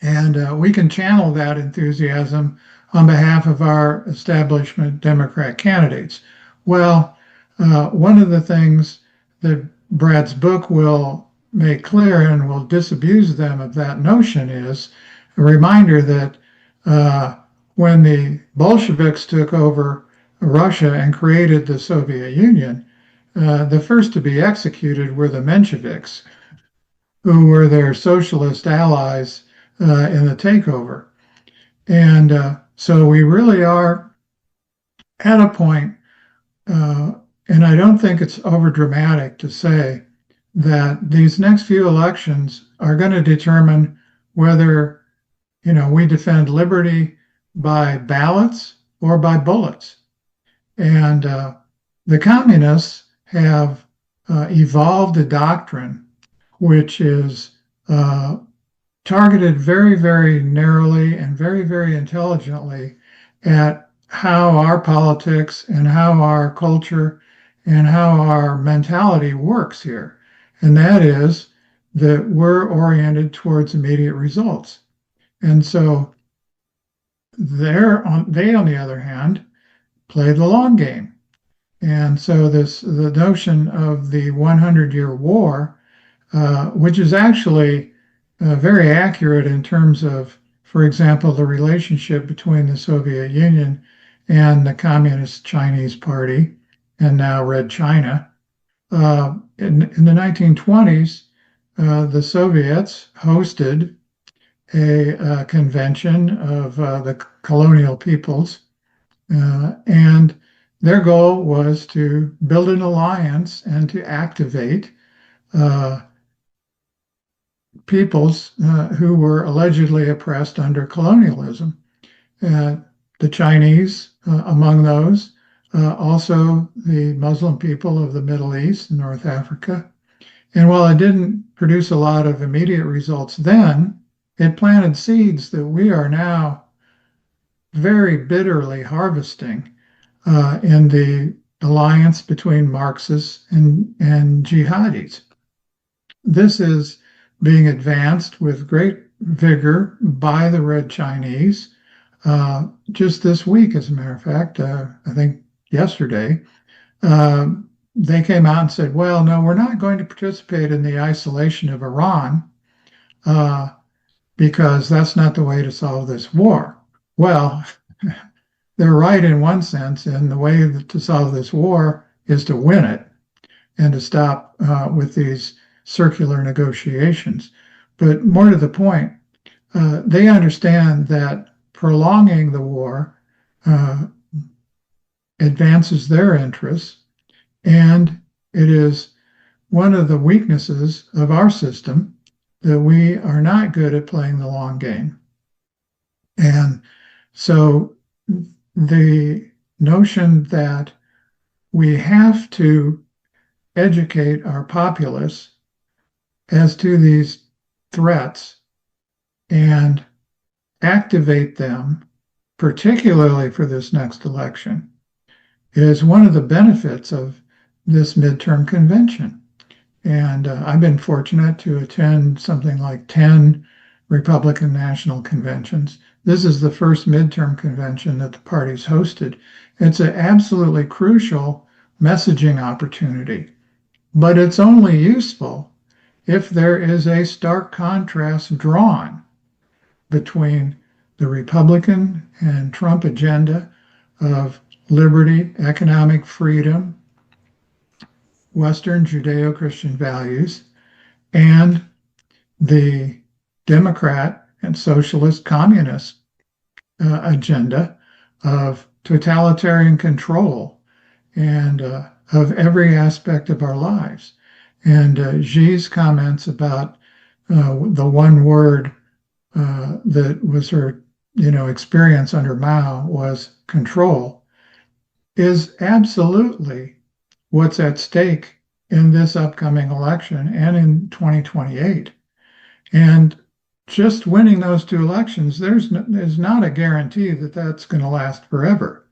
and we can channel that enthusiasm on behalf of our establishment Democrat candidates." Well, one of the things that Brad's book will make clear and will disabuse them of that notion is a reminder that when the Bolsheviks took over Russia and created the Soviet Union, the first to be executed were the Mensheviks, who were their socialist allies in the takeover. And so we really are at a point, and I don't think it's overdramatic to say that these next few elections are going to determine whether we defend liberty by ballots or by bullets. And the communists have evolved a doctrine which is targeted very, very narrowly and very, very intelligently at how our politics and how our culture and how our mentality works here. And that is that we're oriented towards immediate results. And so they, on the other hand, play the long game. And so the notion of the 100-year war, which is actually very accurate in terms of, for example, the relationship between the Soviet Union and the Communist Chinese Party, and now Red China. In the 1920s, the Soviets hosted a convention of the colonial peoples, and their goal was to build an alliance and to activate peoples who were allegedly oppressed under colonialism. The Chinese among those, also the Muslim people of the Middle East and North Africa. And while it didn't produce a lot of immediate results then, it planted seeds that we are now very bitterly harvesting in the alliance between Marxists and jihadis. This is being advanced with great vigor by the Red Chinese. Just this week, as a matter of fact, I think yesterday, they came out and said, well, no, we're not going to participate in the isolation of Iran because that's not the way to solve this war. Well, they're right in one sense, and the way to solve this war is to win it and to stop with these circular negotiations. But more to the point, they understand that prolonging the war advances their interests, and it is one of the weaknesses of our system that we are not good at playing the long game. And so the notion that we have to educate our populace as to these threats and activate them, particularly for this next election, is one of the benefits of this midterm convention. And I've been fortunate to attend something like 10 Republican national conventions. This is the first midterm convention that the party's hosted. It's an absolutely crucial messaging opportunity, but it's only useful if there is a stark contrast drawn between the Republican and Trump agenda of liberty, economic freedom, Western Judeo-Christian values, and the Democrat and socialist communist agenda of totalitarian control and of every aspect of our lives. And Xi's comments about the one word that was her, experience under Mao was control, is absolutely what's at stake in this upcoming election and in 2028. And just winning those two elections, there's not a guarantee that that's going to last forever.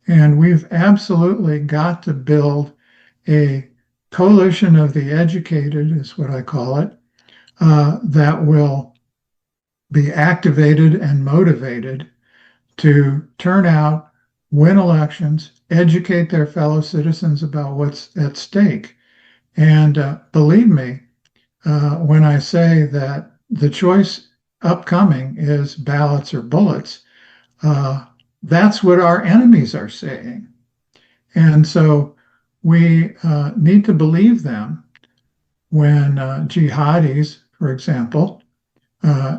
And we've absolutely got to build a coalition of the educated, is what I call it, that will be activated and motivated to turn out, win elections, educate their fellow citizens about what's at stake. And believe me, when I say that the choice upcoming is ballots or bullets, that's what our enemies are saying. And so we need to believe them when jihadis, for example,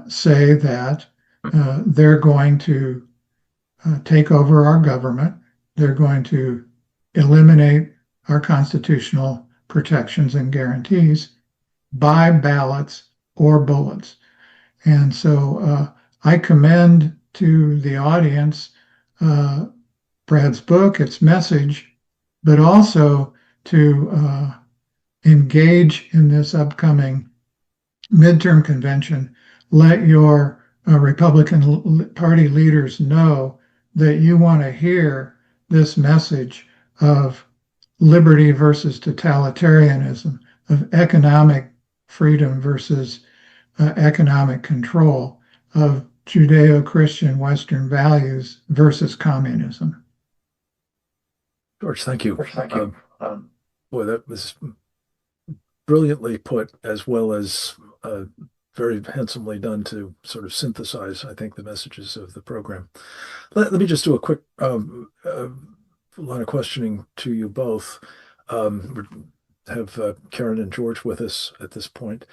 say that they're going to take over our government, they're going to eliminate our constitutional protections and guarantees by ballots or bullets. And so I commend to the audience Brad's book, its message, but also to engage in this upcoming midterm convention. Let your Republican Party leaders know that you want to hear this message of liberty versus totalitarianism, of economic freedom versus economic control, of Judeo-Christian Western values versus communism. George, thank you. Boy, that was brilliantly put, as well as very handsomely done to sort of synthesize, I think, the messages of the program. Let me just do a quick line of questioning to you both. We have Karen and George with us at this point.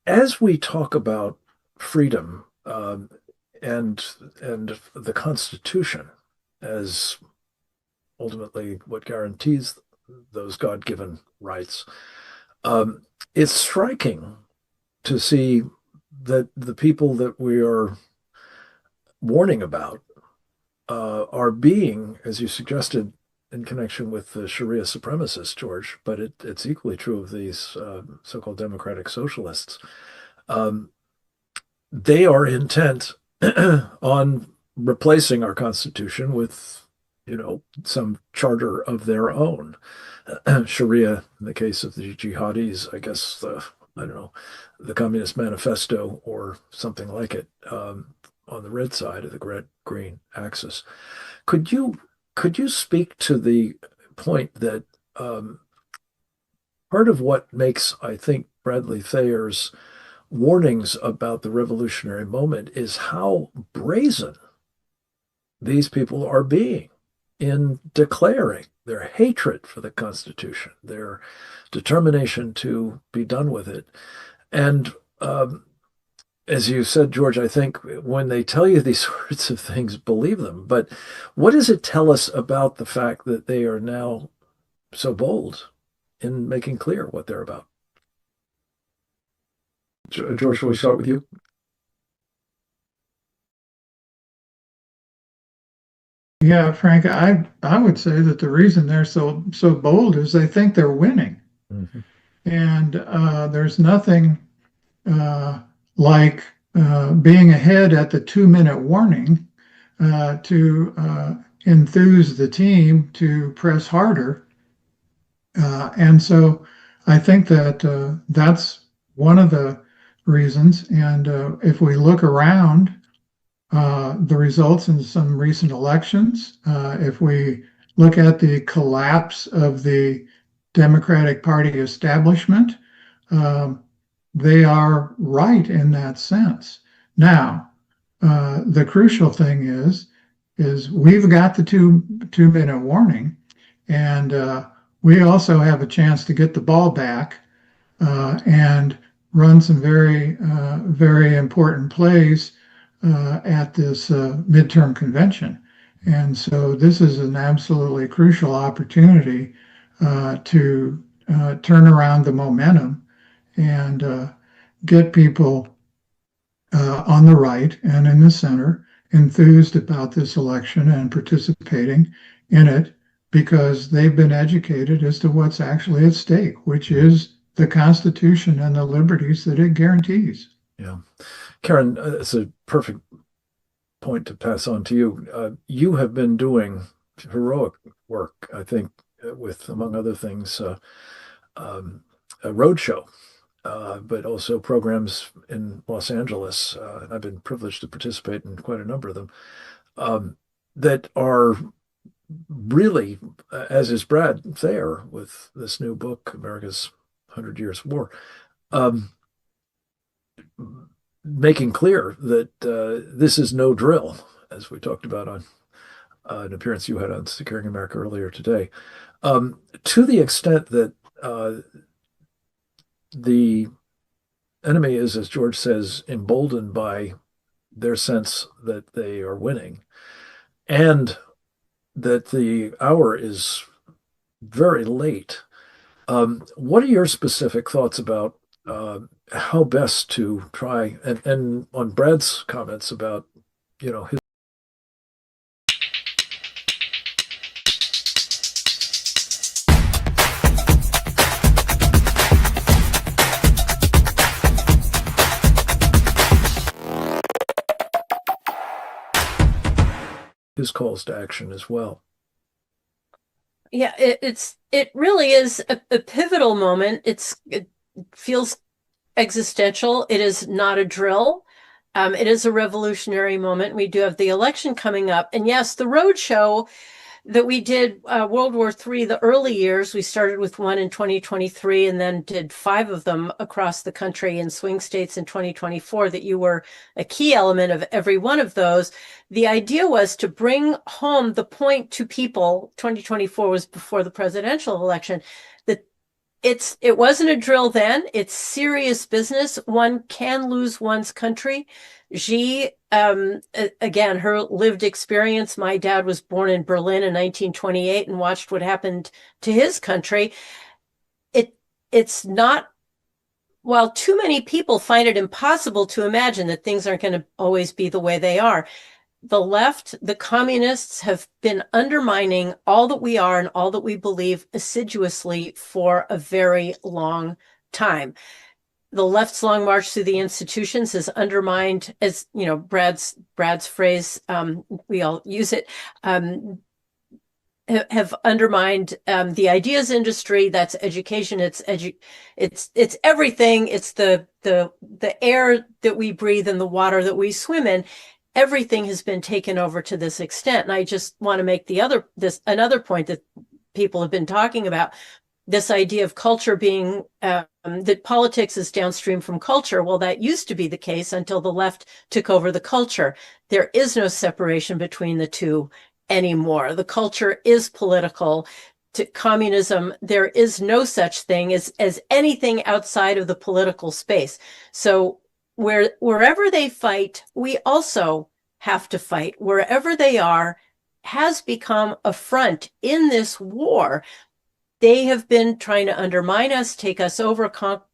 As we talk about freedom and the Constitution as ultimately what guarantees those God-given rights, it's striking to see that the people that we are warning about are being, as you suggested, in connection with the Sharia supremacists, George, but it's equally true of these so-called democratic socialists. They are intent on replacing our Constitution with, some charter of their own. Sharia, in the case of the jihadis, I guess, the Communist Manifesto or something like it on the red side of the red-green axis. Could you speak to the point that part of what makes, I think, Bradley Thayer's warnings about the revolutionary moment is how brazen these people are being in declaring their hatred for the Constitution, their determination to be done with it. And as you said, George, I think when they tell you these sorts of things, believe them. But what does it tell us about the fact that they are now so bold in making clear what they're about? George, shall we start with you? Yeah, Frank, I would say that the reason they're so bold is they think they're winning. Mm-hmm. And there's nothing like being ahead at the 2-minute warning to enthuse the team to press harder. And so I think that that's one of the reasons. And if we look around the results in some recent elections, if we look at the collapse of the Democratic Party establishment, they are right in that sense. Now, the crucial thing is we've got the two-minute warning, and we also have a chance to get the ball back and run some very, very important plays at this midterm convention. And so this is an absolutely crucial opportunity to turn around the momentum and get people on the right and in the center enthused about this election and participating in it because they've been educated as to what's actually at stake, which is the Constitution and the liberties that it guarantees. Yeah. Karen, it's a perfect point to pass on to you. You have been doing heroic work, I think, with, among other things, a roadshow, but also programs in Los Angeles. And I've been privileged to participate in quite a number of them that are really, as is Brad Thayer with this new book, America's 100 Years of War, making clear that this is no drill, as we talked about on an appearance you had on Securing America earlier today, to the extent that the enemy is, as George says, emboldened by their sense that they are winning, and that the hour is very late. What are your specific thoughts about how best to try, and on Brad's comments about, his calls to action as well? Yeah, it really is a pivotal moment. It feels existential. It is not a drill. It is a revolutionary moment. We do have the election coming up. And yes, the roadshow that we did, World War III, the early years, we started with one in 2023 and then did 5 of them across the country in swing states in 2024, that you were a key element of every one of those. The idea was to bring home the point to people. 2024 was before the presidential election, that it wasn't a drill then. It's serious business. One can lose one's country. Xi, again, her lived experience. My dad was born in Berlin in 1928 and watched what happened to his country. It's not, while too many people find it impossible to imagine that things aren't going to always be the way they are, the left, the communists, have been undermining all that we are and all that we believe assiduously for a very long time. The left's long march through the institutions has undermined, as you know, Brad's phrase, we all use it, have undermined the ideas industry. That's education. It's everything. It's the air that we breathe and the water that we swim in. Everything has been taken over to this extent. And I just want to make another point that people have been talking about. This idea of culture being, that politics is downstream from culture. Well, that used to be the case until the left took over the culture. There is no separation between the two anymore. The culture is political. To communism, there is no such thing as anything outside of the political space. So wherever they fight, we also have to fight. Wherever they are has become a front in this war. They have been trying to undermine us, take us over,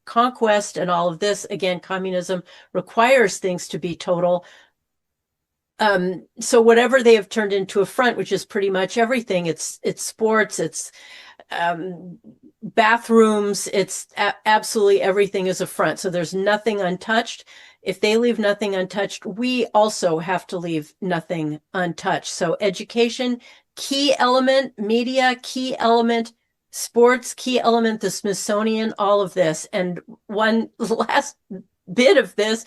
conquest, and all of this. Again, communism requires things to be total. So whatever they have turned into a front, which is pretty much everything, it's sports, it's bathrooms, it's absolutely everything is a front. So there's nothing untouched. If they leave nothing untouched, we also have to leave nothing untouched. So education, key element, media, key element, sports, key element, the Smithsonian, all of this. And one last bit of this,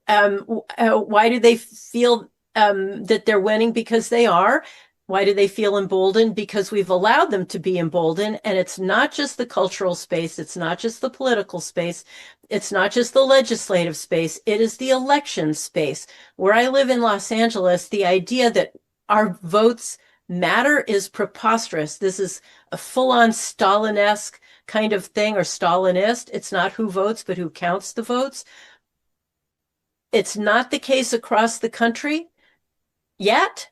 why do they feel that they're winning? Because they are. Why do they feel emboldened? Because we've allowed them to be emboldened. And it's not just the cultural space. It's not just the political space. It's not just the legislative space. It is the election space. Where I live in Los Angeles, the idea that our votes matter is preposterous. This is a full-on Stalin-esque kind of thing, or Stalinist. It's not who votes, but who counts the votes. It's not the case across the country yet,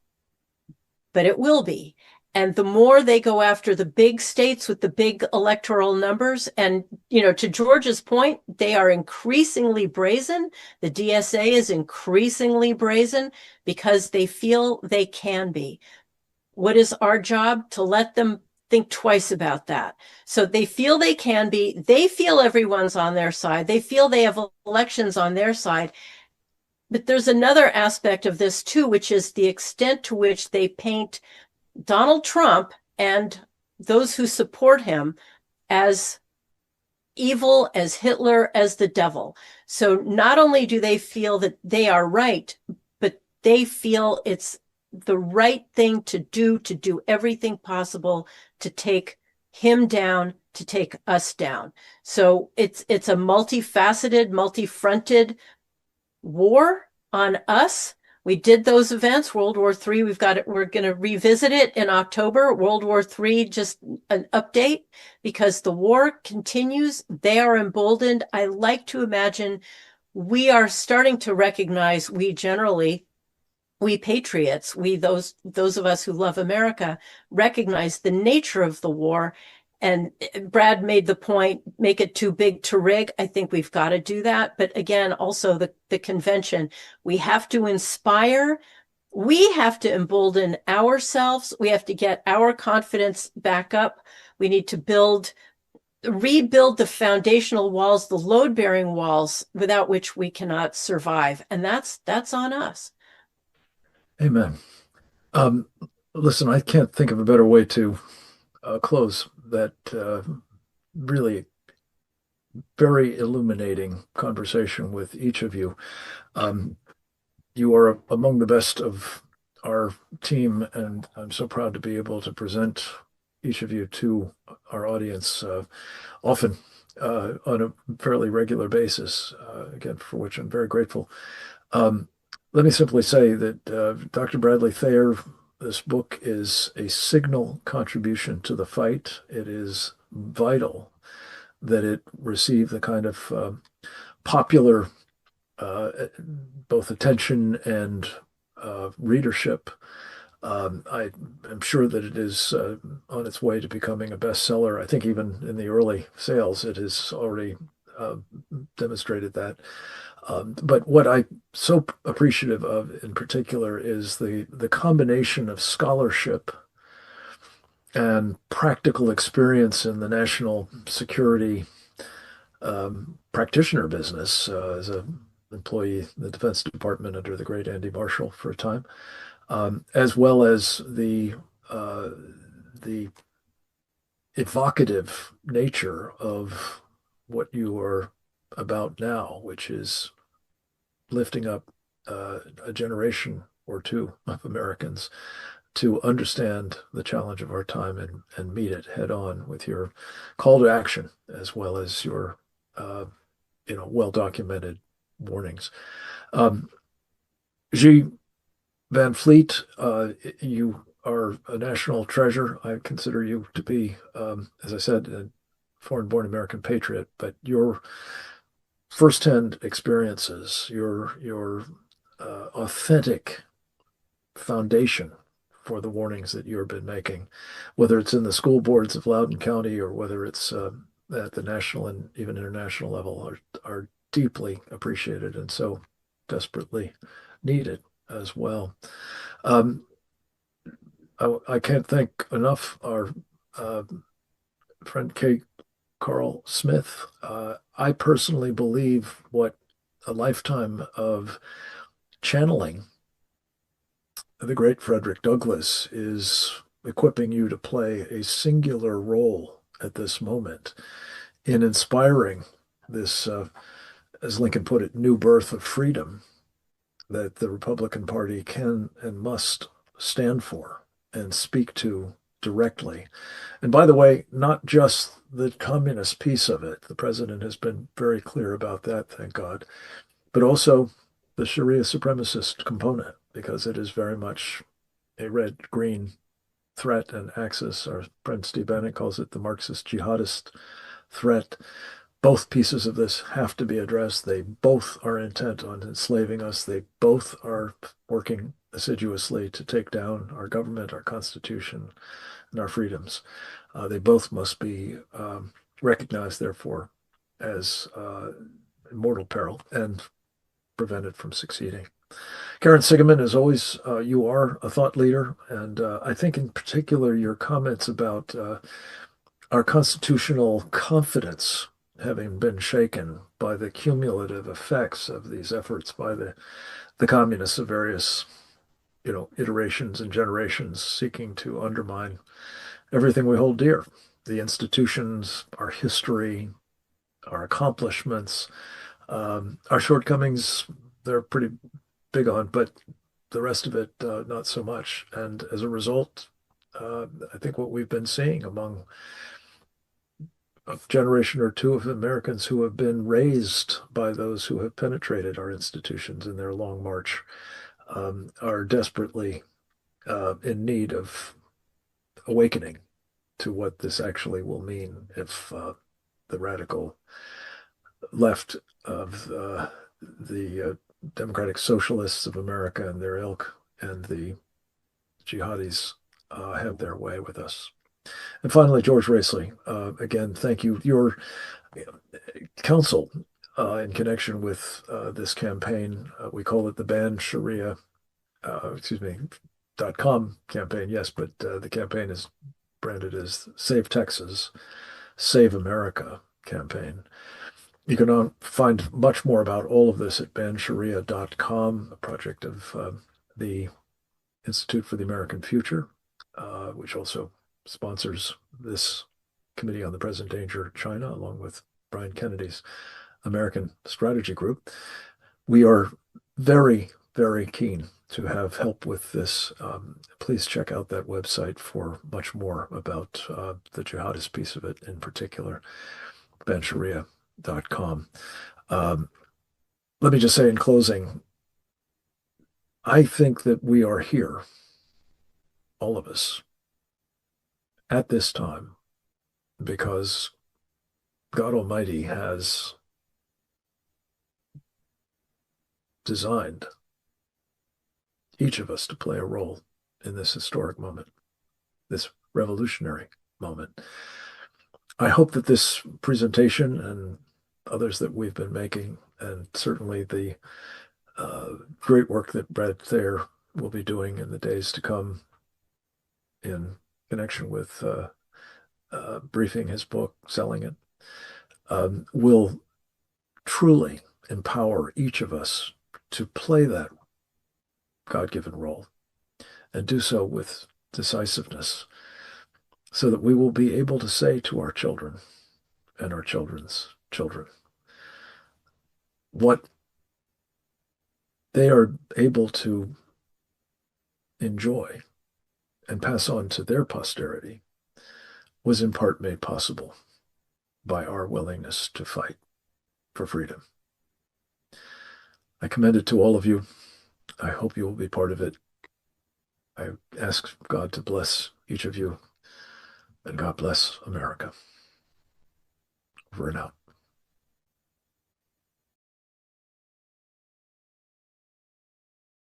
but it will be. And the more they go after the big states with the big electoral numbers, and, to George's point, they are increasingly brazen. The DSA is increasingly brazen because they feel they can be. What is our job? To let them think twice about that. So they feel they can be. They feel everyone's on their side. They feel they have elections on their side. But there's another aspect of this too, which is the extent to which they paint Donald Trump and those who support him as evil, as Hitler, as the devil. So not only do they feel that they are right, but they feel it's the right thing to do everything possible to take him down, to take us down. So it's a multifaceted, multi-fronted war on us. We did those events, World War III. We're going to revisit it in October. World War III, just an update, because the war continues. They are emboldened. I like to imagine we are starting to recognize, we patriots, those of us who love America, recognize the nature of the war. And Brad made the point, make it too big to rig. I think we've got to do that. But again, also the convention, we have to inspire. We have to embolden ourselves. We have to get our confidence back up. We need to rebuild the foundational walls, the load-bearing walls, without which we cannot survive. And that's on us. Amen. Listen, I can't think of a better way to close that really very illuminating conversation with each of you. You are among the best of our team, and I'm so proud to be able to present each of you to our audience often on a fairly regular basis, again, for which I'm very grateful. Let me simply say that Dr. Bradley Thayer, this book is a signal contribution to the fight. It is vital that it receive the kind of popular both attention and readership. I am sure that it is on its way to becoming a bestseller. I think even in the early sales, it has already demonstrated that. But what I'm so appreciative of in particular is the combination of scholarship and practical experience in the national security practitioner business as an employee in the Defense Department under the great Andy Marshall for a time, as well as the evocative nature of what you are about now, which is lifting up a generation or two of Americans to understand the challenge of our time and meet it head on with your call to action, as well as your well-documented warnings. G. Van Fleet, you are a national treasure. I consider you to be, as I said, a foreign-born American patriot, but your firsthand experiences, your authentic foundation for the warnings that you've been making, whether it's in the school boards of Loudoun County or whether it's at the national and even international level, are deeply appreciated and so desperately needed as well. I can't thank enough our friend Kay Carl Smith. I personally believe what a lifetime of channeling the great Frederick Douglass is equipping you to play a singular role at this moment in inspiring this, as Lincoln put it, new birth of freedom that the Republican Party can and must stand for and speak to directly. And by the way, not just the communist piece of it. The president has been very clear about that, thank God, but also the Sharia supremacist component, because it is very much a red-green threat and axis. Our friend Steve Bannon calls it the Marxist jihadist threat. Both pieces of this have to be addressed. They both are intent on enslaving us. They both are working assiduously to take down our government, our constitution, and our freedoms. They both must be recognized, therefore, as in mortal peril and prevented from succeeding. Karen Sigeman, as always, you are a thought leader, and I think in particular your comments about our constitutional confidence having been shaken by the cumulative effects of these efforts by the communists of various, iterations and generations seeking to undermine everything we hold dear, the institutions, our history, our accomplishments, our shortcomings, they're pretty big on, but the rest of it, not so much. And as a result, I think what we've been seeing among a generation or two of Americans who have been raised by those who have penetrated our institutions in their long march are desperately in need of awakening to what this actually will mean if the radical left of the Democratic Socialists of America and their ilk and the jihadis have their way with us. And finally, George Raisley, again, thank you. Your counsel in connection with this campaign, we call it the Ban Sharia, .com campaign, yes, but the campaign is branded as Save Texas, Save America campaign. You can find much more about all of this at bansharia.com, a project of the Institute for the American Future, which also sponsors this Committee on the Present Danger of China, along with Brian Kennedy's American Strategy Group. We are very, very keen to have help with this. Please check out that website for much more about the jihadist piece of it in particular, bansharia.com. Let me just say in closing, I think that we are here, all of us, at this time, because God Almighty has designed each of us to play a role in this historic moment, this revolutionary moment. I hope that this presentation and others that we've been making, and certainly the great work that Brad Thayer will be doing in the days to come in connection with briefing his book, selling it, will truly empower each of us to play that God-given role and do so with decisiveness so that we will be able to say to our children and our children's children what they are able to enjoy and pass on to their posterity was in part made possible by our willingness to fight for freedom. I commend it to all of you. I hope you will be part of it. I ask God to bless each of you, and God bless America. Over and out.